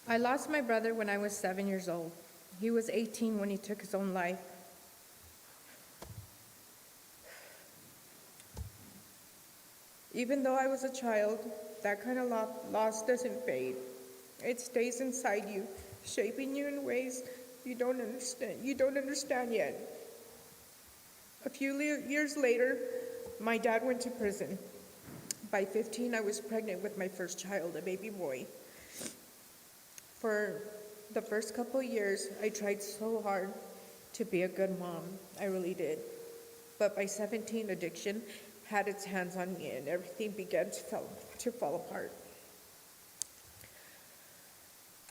I lost my brother when I was 7 years old. He was 18 when he took his own life. Even though I was a child, that kind of loss doesn't fade. It stays inside you, shaping you in ways you don't understand. You don't understand yet. A few years later, my dad went to prison. By 15, I was pregnant with my first child, a baby boy. For the first couple of years, I tried so hard to be a good mom. I really did. But by 17, addiction had its hands on me and everything began to fall apart.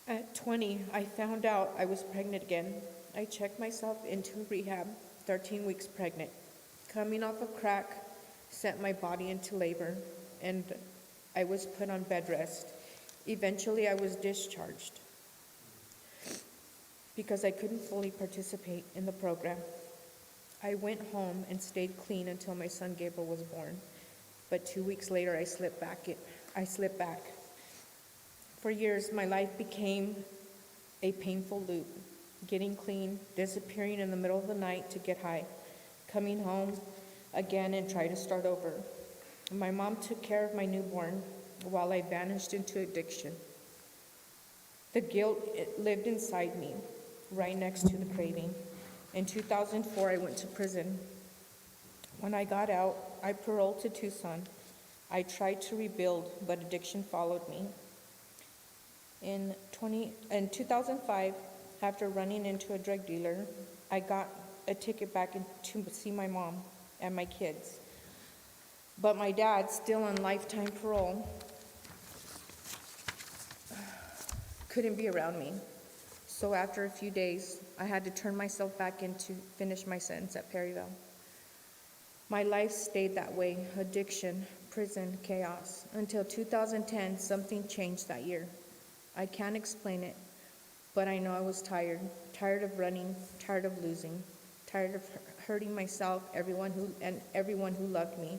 At 20, I found out I was pregnant again. I checked myself into rehab, 13 weeks pregnant. Coming off of crack sent my body into labor, and I was put on bed rest. Eventually, I was discharged because I couldn't fully participate in the program. I went home and stayed clean until my son Gabriel was born. But 2 weeks later, I slipped back. For years, my life became a painful loop. Getting clean, disappearing in the middle of the night to get high, coming home again and try to start over. My mom took care of my newborn while I vanished into addiction. The guilt lived inside me, right next to the craving. In 2004, I went to prison. When I got out, I paroled to Tucson. I tried to rebuild, but addiction followed me. In 2005, after running into a drug dealer, I got a ticket back to see my mom and my kids. But my dad, still on lifetime parole, couldn't be around me. So after a few days, I had to turn myself back in to finish my sentence at Perryville. My life stayed that way, addiction, prison, chaos, until 2010, something changed that year. I can't explain it, but I know I was tired of running, tired of losing, tired of hurting myself, everyone who loved me.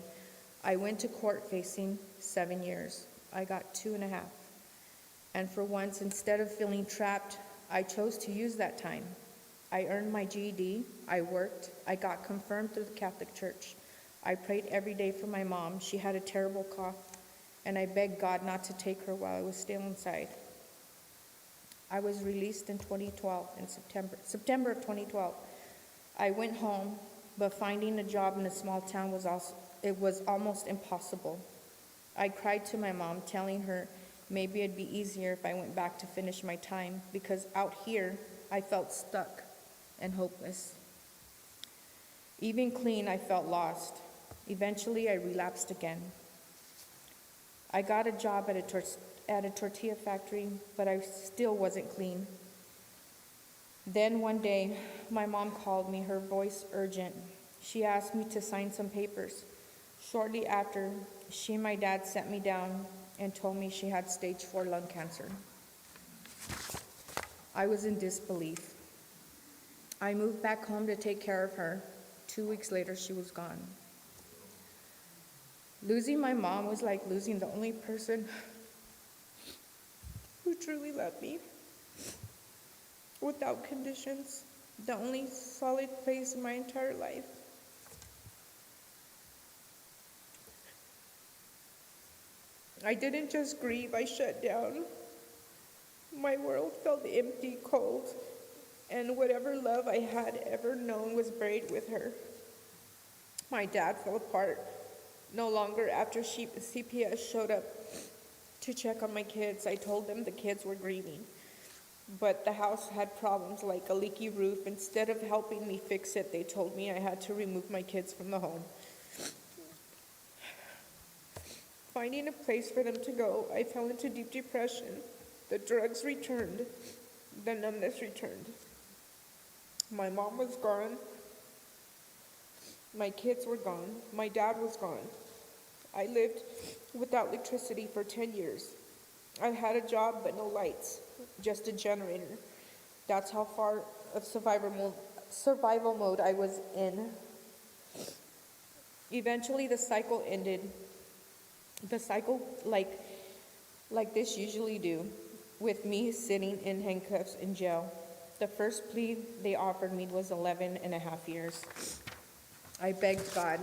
I went to court facing 7 years. I got 2.5. And for once, instead of feeling trapped, I chose to use that time. I earned my GED, I worked, I got confirmed through the Catholic Church. I prayed every day for my mom. She had a terrible cough, and I begged God not to take her while I was still inside. I was released in 2012, in September of 2012. I went home, but finding a job in a small town was almost impossible. I cried to my mom, telling her maybe it'd be easier if I went back to finish my time, because out here, I felt stuck and hopeless. Even clean, I felt lost. Eventually, I relapsed again. I got a job at a tortilla factory, but I still wasn't clean. Then one day, my mom called me, her voice urgent. She asked me to sign some papers. Shortly after, she and my dad sat me down and told me she had stage 4 lung cancer. I was in disbelief. I moved back home to take care of her. 2 weeks later, she was gone. Losing my mom was like losing the only person who truly loved me, without conditions, the only solid place in my entire life. I didn't just grieve, I shut down. My world felt empty, cold, and whatever love I had ever known was buried with her. My dad fell apart, no longer after CPS showed up to check on my kids. I told them the kids were grieving, but the house had problems like a leaky roof. Instead of helping me fix it, they told me I had to remove my kids from the home. Finding a place for them to go, I fell into deep depression. The drugs returned, the numbness returned. My mom was gone. My kids were gone. My dad was gone. I lived without electricity for 10 years. I had a job but no lights, just a generator. That's how far of survival mode I was in. Eventually the cycle ended. The cycle like this usually do. with me sitting in handcuffs in jail. The first plea they offered me was 11 and a half years. I begged God,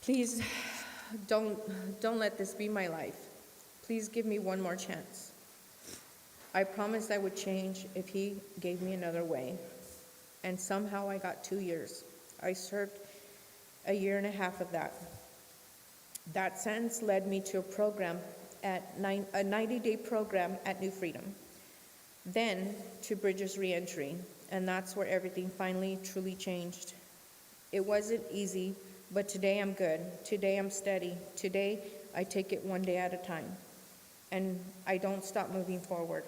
please don't let this be my life. Please give me one more chance. I promised I would change if he gave me another way. And somehow I got 2 years. I served a year and a half of that. That sentence led me to a program a 90-day program at New Freedom. Then to Bridges Reentry, and that's where everything finally truly changed. It wasn't easy, but today I'm good. Today I'm steady. Today I take it one day at a time. And I don't stop moving forward.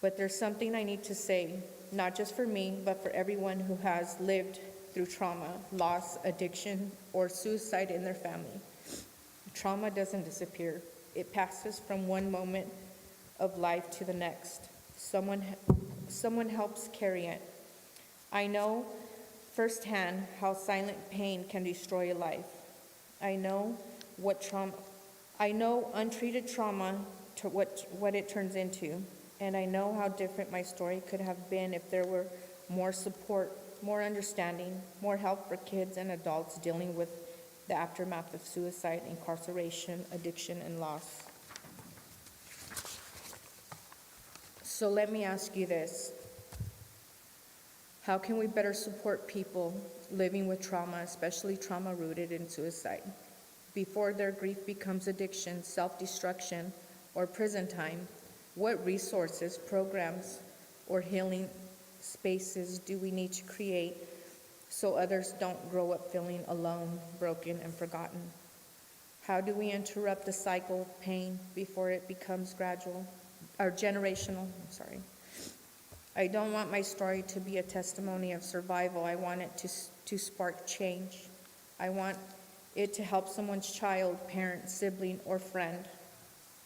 But there's something I need to say, not just for me, but for everyone who has lived through trauma, loss, addiction, or suicide in their family. Trauma doesn't disappear. It passes from one moment of life to the next. Someone helps carry it. I know firsthand how silent pain can destroy a life. I know untreated trauma to what it turns into. And I know how different my story could have been if there were more support, more understanding, more help for kids and adults dealing with the aftermath of suicide, incarceration, addiction, and loss. So let me ask you this. How can we better support people living with trauma, especially trauma rooted in suicide, before their grief becomes addiction, self-destruction, or prison time? What resources, programs, or healing spaces do we need to create so others don't grow up feeling alone, broken, and forgotten? How do we interrupt the cycle of pain before it becomes generational? I don't want my story to be a testimony of survival. I want it to spark change. I want it to help someone's child, parent, sibling, or friend.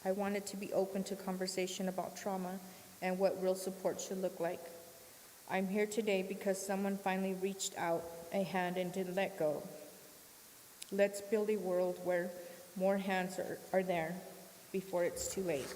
I want it to be open to conversation about trauma and what real support should look like. I'm here today because someone finally reached out a hand and didn't let go. Let's build a world where more hands are there before it's too late.